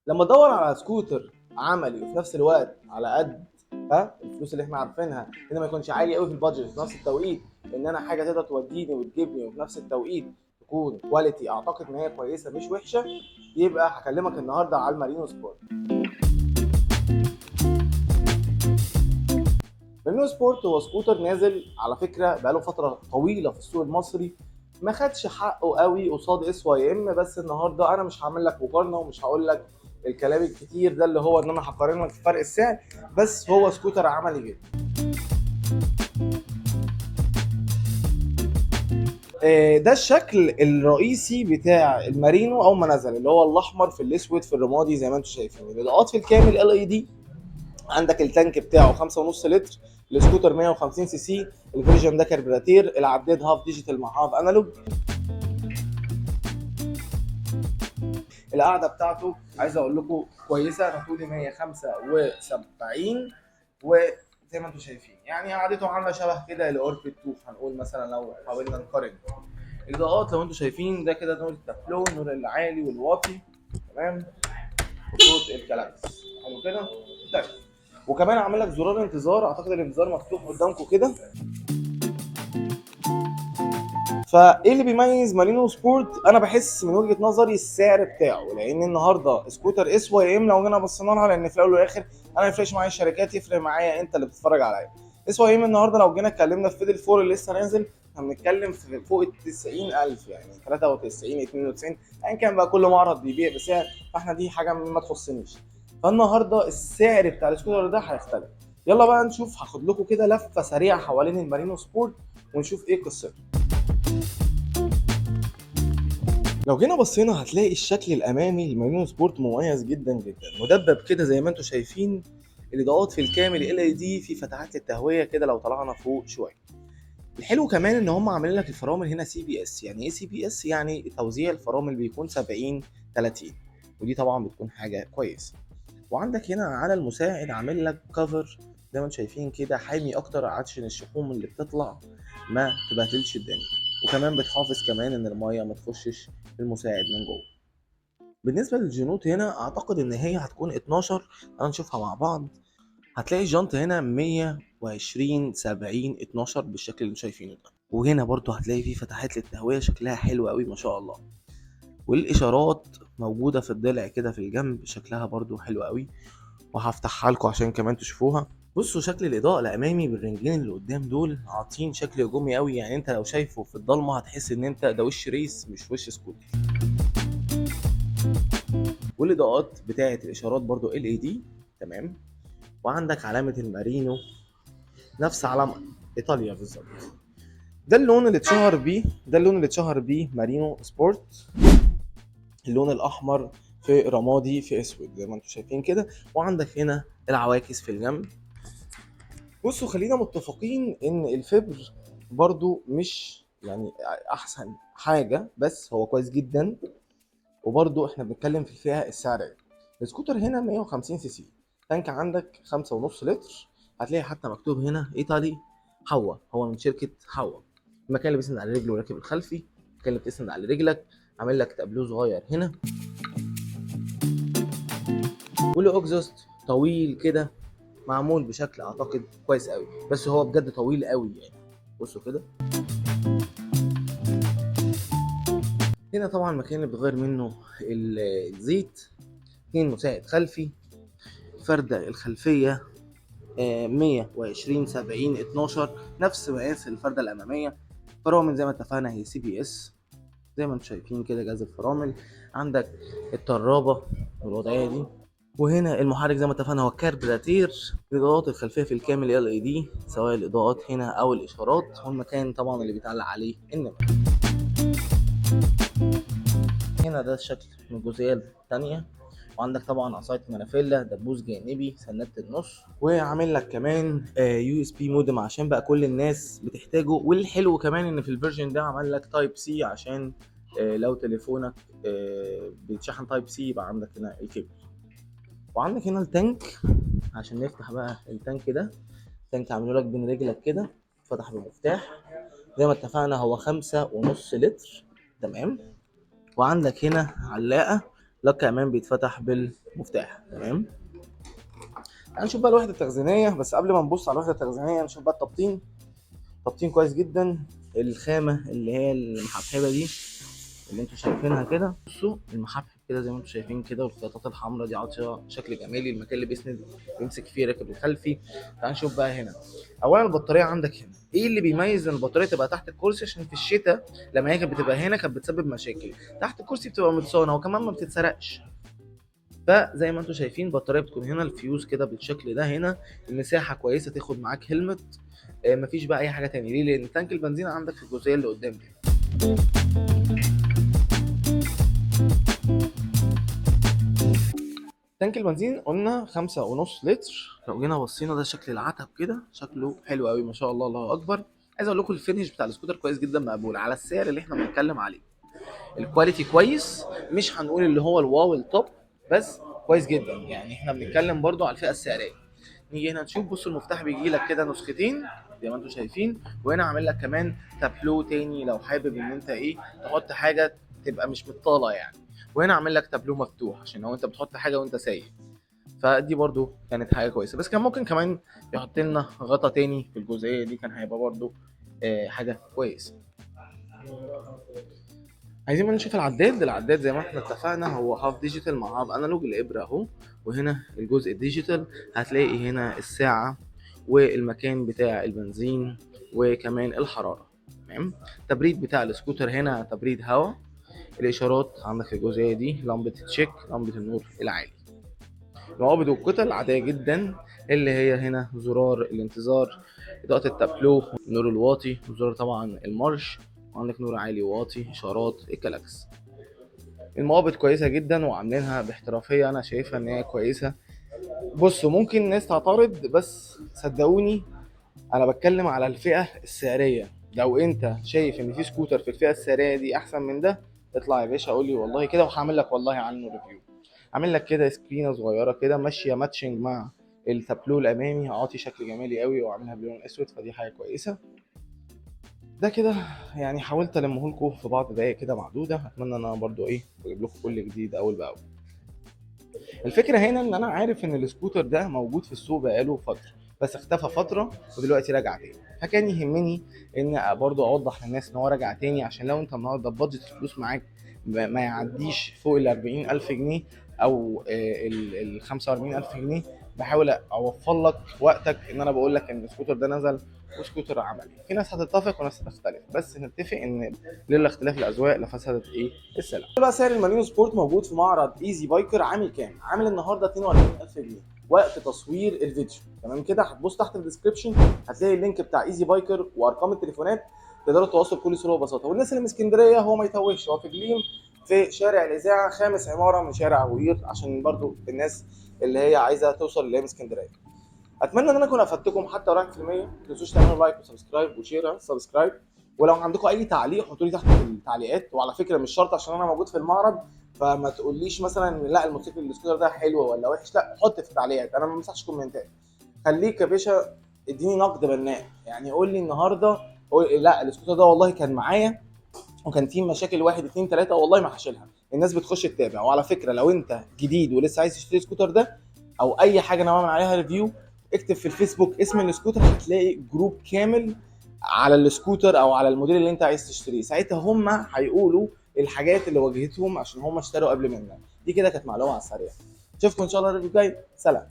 لما ادور على سكوتر عملي وفي نفس الوقت على قد الفلوس اللي احنا عارفينها، ان ما يكونش عالي قوي في البادجت، في نفس التوقيت ان انا حاجه تقدر توديني وتجيبني، وفي نفس التوقيت تكون كواليتي اعتقد ان هي كويسه مش وحشه، يبقى هكلمك النهارده على المارينو سبورت. المارينو سبورت هو سكوتر نازل على فكره بقاله فتره طويله في السوق المصري، ما خدش حقه قوي قصاد اس واي ام. بس النهارده انا مش هعمل لك مقارنه ومش هقول لك الكلام الكتير ده اللي هو ان انا هقارن لك في فرق السعر، بس هو سكوتر عملي جدا. ده الشكل الرئيسي بتاع المارينو اول ما نزل، اللي هو الاحمر في الاسود في الرمادي زي ما انتم شايفين. الاضاءات في الكامل ال اي دي. عندك التانك بتاعه 5.5 لتر، السكوتر 150 سي سي، الفيرجن ده كاربراتير، العداد هاف ديجيتال مع هاف انالوج. القعده بتاعته عايز اقول لكم كويسه، انا طولي 175 وزي ما انتم شايفين يعني قعدته عامله شبه كده لاوربت 2 هنقول مثلا لو حاولنا نقارن. الاضاءات لو انتم شايفين ده كده نور التفلون، نور العالي والواطي، تمام، وصوت الكلاكس حلو كده. طيب وكمان عامل لك زرار انتظار، اعتقد الانتظار مفتوح قدامكم كده. فايه اللي بيميز مارينو سبورت؟ انا بحس من وجهه نظري السعر بتاعه، لان النهارده سكوتر اس واي ام لو جينا بصينا لها، لان في الاول والاخر انا ما يفرقش معايا الشركات، يفرق معايا انت اللي بتتفرج عليا. اس واي ام النهارده لو جينا اتكلمنا في فيدل 4 اللي لسه نازل، هنتكلم في فوق ال 90,000 يعني 93 92 ايا كان بقى، كل معرض بيبيع بسعر، فاحنا دي حاجه ما تخصنيش. فالنهارده السعر بتاع السكوتر ده هيختلف. يلا بقى نشوف، هاخد لكم كده لفه سريعه حوالين المارينو سبورت ونشوف ايه قصته. لو جينا بصينا هتلاقي الشكل الامامي للمارينو سبورت مميز جدا جدا، مدبب كده زي ما انتم شايفين. الاضاءات في الكامل ال اي دي، في فتحات للتهويه كده لو طلعنا فوق شويه. الحلو كمان ان هم عاملين لك الفرامل هنا سي بي اس. يعني ايه سي بي اس؟ يعني توزيع الفرامل بيكون 70 30، ودي طبعا بتكون حاجه كويسه. وعندك هنا على المساعد عامل لك كفر زي ما انتم شايفين كده، حامي اكتر عشان الشحوم اللي بتطلع ما تبهدلش الدنيا، وكمان بتحافظ كمان ان الميه ما تخشش المساعد من جوه. بالنسبه للجنوط هنا اعتقد ان هي هتكون 12، هنشوفها مع بعض. هتلاقي الجنط هنا 120 70 12 بالشكل اللي انتم شايفينه ده. وهنا برضو هتلاقي فيه فتحات للتهويه شكلها حلو قوي ما شاء الله. والاشارات موجوده في الضلع كده في الجنب، شكلها برضو حلو قوي، وهفتحها لكم عشان كمان تشوفوها. بصوا شكل الاضاءه الامامي بالرنجين اللي قدام دول عاطين شكل هجومي قوي، يعني انت لو شايفه في الضلمه هتحس ان انت ده وش ريس مش وش سكوتر. والاضاءات بتاعه الاشارات برضو ال اي دي، تمام. وعندك علامه المارينو نفس علم ايطاليا بالظبط. ده اللون اللي اتشهر بيه، ده اللون اللي اتشهر بيه مارينو سبورت، اللون الاحمر في رمادي في اسود زي ما انتم شايفين كده. وعندك هنا العواكس في الجنب. بصوا خلينا متفقين ان الفبر برضو مش يعني احسن حاجه، بس هو كويس جدا. وبرضو احنا بنتكلم في الفئه السعريه. السكوتر هنا 150 سي سي، تانك عندك 5.5 لتر. هتلاقي حتى مكتوب هنا ايطالي حوا، هو من شركه حوا. المكان اللي بيسند على رجله راكب الخلفي، المكان اللي بتسند على رجلك عامل لك تابلو صغير هنا، والاوكزوست طويل كده، معمول بشكل اعتقد كويس قوي، بس هو بجد طويل قوي يعني. بصوا كده. هنا طبعا المكان اللي بتغير منه الزيت. 2 مساعد خلفي، الفردة الخلفية 120 70 12 نفس مقاس الفردة الأمامية. فرامل زي ما اتفقنا هي سي بي اس زي ما انتم شايفين كده، جهاز الفرامل. عندك الطرابة والوضعية دي. وهنا المحرك زي ما اتفقنا هو كاربراتير. الاضاءات الخلفيه في الكامل ال اي دي، سواء الاضاءات هنا او الاشارات، والمكان طبعا اللي بيتعلق عليه النمر. هنا ده الشكل من الجزئيه الثانيه. وعندك طبعا عصايه منافيلا، دبوس جانبي، سناده النص، وعامل لك كمان يو اس بي مودم عشان بقى كل الناس بتحتاجه. والحلو كمان ان في الفيرجن ده عمل لك تايب سي عشان لو تليفونك بيتشحن تايب سي يبقى عندك هنا الكيبل. وعندك هنا التانك عشان نفتح بقى التانك ده. التانك عامله لك بين رجلك كده، فتح بمفتاح زي ما اتفقنا، هو 5.5 لتر، تمام. وعندك هنا علاقة لك كمان بيتفتح بالمفتاح. تمام. هنشوف بقى الوحده التخزينيه، بس قبل ما نبص على الوحده التخزينيه نشوف بقى التبطين. تبطين كويس جدا. الخامه اللي هي المحبحبه دي اللي انتوا شايفينها كده، بصوا المحبحب كده زي ما انتوا شايفين كده، والخياطات الحمراء دي عاطيه شكل جمالي. المكان اللي بيسند بيمسك فيه راكب الخلفي. تعال نشوف بقى هنا. اولا البطاريه عندك هنا، ايه اللي بيميز ان البطاريه تبقى تحت الكرسي؟ عشان في الشتاء لما هي كانت بتبقى هنا كانت بتسبب مشاكل. تحت الكرسي بتبقى متصانه وكمان ما بتتسرقش. فزي ما انتم شايفين البطاريه بتكون هنا الفيوز كده بالشكل ده. هنا المساحه كويسه تاخد معاك هيلمت. مفيش بقى اي حاجه تاني. ليه؟ لان تانك البنزين عندك في الجزئيه اللي قدام دي. تانك البنزين قلنا 5.5 لتر. لو جينا بصينا ده شكل العتب كده، شكله حلو قوي ما شاء الله، الله اكبر. عايز اقول لكم الفينش بتاع السكوتر كويس جدا، مقبول على السعر اللي احنا بنتكلم عليه. الكواليتي كويس، مش هنقول اللي هو الواو التوب، بس كويس جدا. يعني احنا بنتكلم برضو على الفئه السعريه. نيجي هنا نشوف، بص المفتاح بيجي لك كده نسختين زي ما انتم شايفين. وهنا عامل لك كمان تابلو تاني لو حابب ان انت ايه تحط حاجه تبقى مش مطاله يعني. وهنا عامل لك تابلو مفتوح عشان لو انت بتحط حاجه وانت سايق. فدي برضو كانت حاجه كويسه، بس كان ممكن كمان يحط لنا غطا تاني في الجزئيه دي، كان هيبقى برضو حاجه كويسه. عايزين بقى نشوف العداد. العداد زي ما احنا اتفقنا هو هاف ديجيتال مع هاف انالوج. الابره اهو، وهنا الجزء الديجيتال هتلاقي هنا الساعه والمكان بتاع البنزين وكمان الحراره. تمام. تبريد بتاع السكوتر هنا تبريد هواء. الاشارات عندك في الجزئيه دي لمبه تشيك، لمبه النور العالي. المقابض والكتل عاديه جدا، اللي هي هنا زرار الانتظار، اضاءه التابلو، النور الواطي، وزرار طبعا المارش، وعندك نور عالي وواطي، اشارات الكلاكس. المقابض كويسه جدا وعاملينها باحترافيه، انا شايفها ان هي كويسه. بصوا ممكن ناس تعترض، بس صدقوني انا بتكلم على الفئه السعريه. لو انت شايف ان في سكوتر في الفئه السعريه دي احسن من ده، اطلع يا باشا قول لي والله كده، وهعمل لك والله عنه ريفيو. عامل لك كده سكرينه صغيره كده ماشيه ماتشنج مع التابلو الامامي، عاطي شكل جمالي قوي وعاملها بلون اسود، فدي حاجه كويسه. ده كده يعني حاولت المه لكم في بعض دقايق كده معدوده. اتمنى ان انا برضو ايه بجيب لكم كل جديد اول باول. الفكره هنا ان انا عارف ان السكوتر ده موجود في السوق بقاله فتره، بس اختفى فتره ودلوقتي رجع تاني. فكان يهمني ان برضو اوضح للناس ان هو رجع تاني، عشان لو انت النهارده بادجت الفلوس معاك ما يعديش فوق ال 40,000 جنيه او ال 45,000 جنيه، بحاول اوفر لك وقتك ان انا بقول لك ان السكوتر ده نزل وسكوتر عملي. في ناس هتتفق وناس هتختلف، بس نتفق ان لولا اختلاف الاذواق لفسدت ايه السلع. بقى سعر المارينو سبورت موجود في معرض ايزي بايكر عامل كام؟ عامل النهارده 42,000 جنيه وقت تصوير الفيديو. تمام كده. هتبص تحت الديسكربشن هتلاقي اللينك بتاع ايزي بايكر وارقام التليفونات، تقدروا تتواصلوا بكل سهوله وبساطه. والناس اللي من اسكندريه هو ما يتوهش، هو في جليم في شارع الاذاعه، خامس عماره من شارع هوير، عشان برضو الناس اللي هي عايزه توصل اللي هي من اسكندريه. اتمنى ان انا اكون افدتكم حتى لو 1%. ما تنسوش تعملوا لايك وسبسكرايب وشير سبسكرايب. ولو عندكم اي تعليق حطوا لي تحت في التعليقات. وعلى فكره مش شرط عشان انا موجود في المعرض فما تقوليش مثلا لا الموتوسيكل السكوتر ده حلو ولا وحش، لا حط في التعليقات، انا ما بمسحش كومنتات. خليك يا باشا اديني نقد بناء، يعني قول لي النهارده لا السكوتر ده والله كان معايا وكان في مشاكل 1 2 3 والله ما هشيلها. الناس بتخش تتابع. وعلى فكره لو انت جديد ولسه عايز تشتري السكوتر ده او اي حاجه انا بعمل عليها ريفيو، اكتب في الفيسبوك اسم السكوتر هتلاقي جروب كامل على السكوتر او على الموديل اللي انت عايز تشتريه. ساعتها هم هيقولوا الحاجات اللي واجهتهم عشان هم اشتروا قبل منك. دي كده كانت معلومه على السريع. اشوفكم ان شاء الله الريفيو الجاي. سلام.